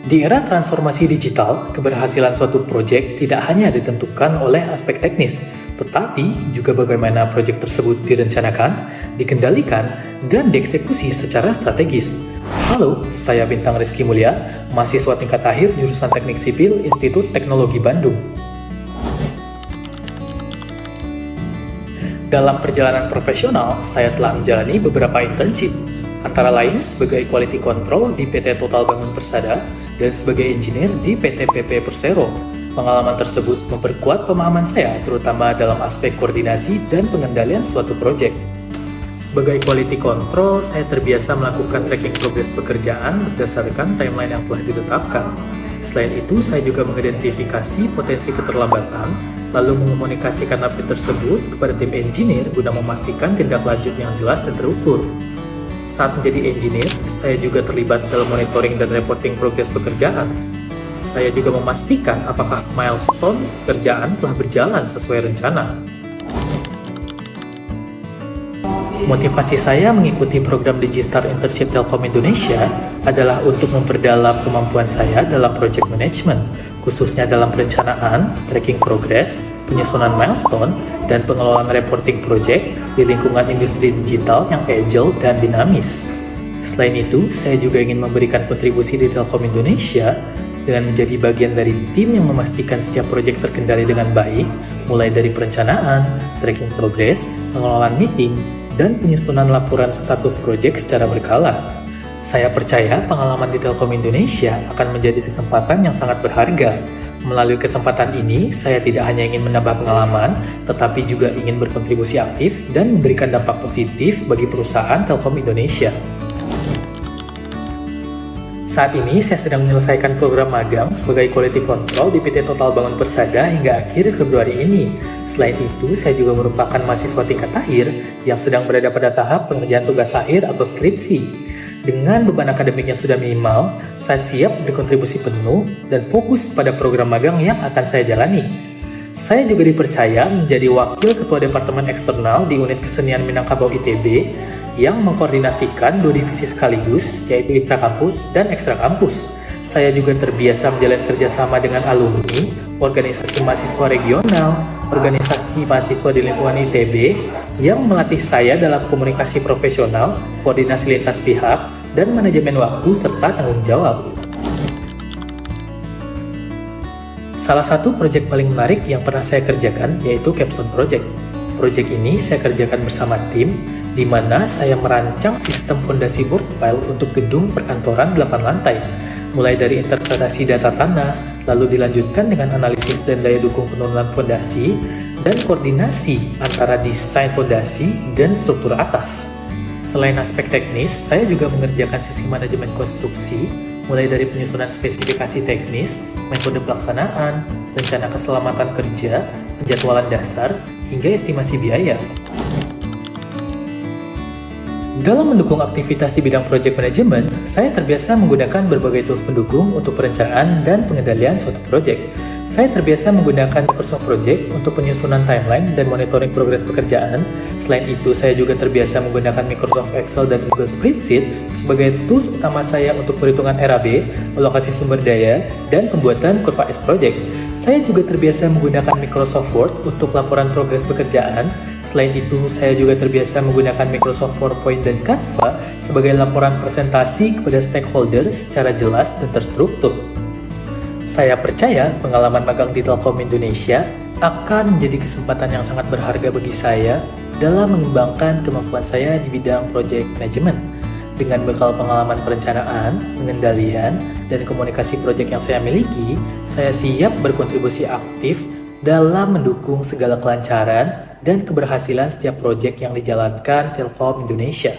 Di era transformasi digital, keberhasilan suatu proyek tidak hanya ditentukan oleh aspek teknis, tetapi juga bagaimana proyek tersebut direncanakan, dikendalikan, dan dieksekusi secara strategis. Halo, saya Bintang Rizky Mulya, mahasiswa tingkat akhir jurusan Teknik Sipil Institut Teknologi Bandung. Dalam perjalanan profesional, saya telah menjalani beberapa internship, antara lain sebagai Quality Control di PT Total Bangun Persada dan sebagai engineer di PT PP Persero. Pengalaman tersebut memperkuat pemahaman saya terutama dalam aspek koordinasi dan pengendalian suatu proyek. Sebagai Quality Control, saya terbiasa melakukan tracking progres pekerjaan berdasarkan timeline yang telah ditetapkan. Selain itu, saya juga mengidentifikasi potensi keterlambatan, lalu mengomunikasikan update tersebut kepada tim engineer guna memastikan tindak lanjut yang jelas dan terukur. Saat menjadi engineer, saya juga terlibat dalam monitoring dan reporting progres pekerjaan. Saya juga memastikan apakah milestone pekerjaan telah berjalan sesuai rencana. Motivasi saya mengikuti program Digistar Internship Telkom Indonesia adalah untuk memperdalam kemampuan saya dalam project management, khususnya dalam perencanaan, tracking progress, penyusunan milestone, dan pengelolaan reporting project di lingkungan industri digital yang agile dan dinamis. Selain itu, saya juga ingin memberikan kontribusi di Telkom Indonesia dengan menjadi bagian dari tim yang memastikan setiap proyek terkendali dengan baik, mulai dari perencanaan, tracking progress, pengelolaan meeting, dan penyusunan laporan status proyek secara berkala. Saya percaya pengalaman di Telkom Indonesia akan menjadi kesempatan yang sangat berharga. Melalui kesempatan ini, saya tidak hanya ingin menambah pengalaman, tetapi juga ingin berkontribusi aktif dan memberikan dampak positif bagi perusahaan Telkom Indonesia. Saat ini, saya sedang menyelesaikan program magang sebagai Quality Control di PT Total Bangun Persada hingga akhir Februari ini. Selain itu, saya juga merupakan mahasiswa tingkat akhir yang sedang berada pada tahap pengerjaan tugas akhir atau skripsi. Dengan beban akademik yang sudah minimal, saya siap berkontribusi penuh dan fokus pada program magang yang akan saya jalani. Saya juga dipercaya menjadi Wakil Ketua Departemen Eksternal di Unit Kesenian Minangkabau ITB yang mengkoordinasikan dua divisi sekaligus, yaitu intrakampus dan ekstrakampus. Saya juga terbiasa menjalin kerjasama dengan alumni, organisasi mahasiswa regional, organisasi mahasiswa di lingkungan ITB yang melatih saya dalam komunikasi profesional, koordinasi lintas pihak, dan manajemen waktu serta tanggung jawab. Salah satu proyek paling menarik yang pernah saya kerjakan yaitu Capstone Project. Proyek ini saya kerjakan bersama tim, di mana saya merancang sistem fondasi board pile untuk gedung perkantoran 8 lantai, mulai dari interpretasi data tanah, lalu dilanjutkan dengan analisis dan daya dukung penurunan fondasi, dan koordinasi antara desain fondasi dan struktur atas. Selain aspek teknis, saya juga mengerjakan sisi manajemen konstruksi, mulai dari penyusunan spesifikasi teknis, metode pelaksanaan, rencana keselamatan kerja, penjadwalan dasar, hingga estimasi biaya. Dalam mendukung aktivitas di bidang project management, saya terbiasa menggunakan berbagai tools pendukung untuk perencanaan dan pengendalian suatu project. Saya terbiasa menggunakan Microsoft Project untuk penyusunan timeline dan monitoring progres pekerjaan. Selain itu, saya juga terbiasa menggunakan Microsoft Excel dan Google Spreadsheet sebagai tools utama saya untuk perhitungan RAB, alokasi sumber daya, dan pembuatan kurva S project. Saya juga terbiasa menggunakan Microsoft Word untuk laporan progres pekerjaan. Selain itu, saya juga terbiasa menggunakan Microsoft PowerPoint dan Canva sebagai laporan presentasi kepada stakeholder secara jelas dan terstruktur. Saya percaya pengalaman magang di Telkom Indonesia akan menjadi kesempatan yang sangat berharga bagi saya dalam mengembangkan kemampuan saya di bidang project management. Dengan bekal pengalaman perencanaan, pengendalian, dan komunikasi proyek yang saya miliki, saya siap berkontribusi aktif dalam mendukung segala kelancaran dan keberhasilan setiap proyek yang dijalankan Telkom Indonesia.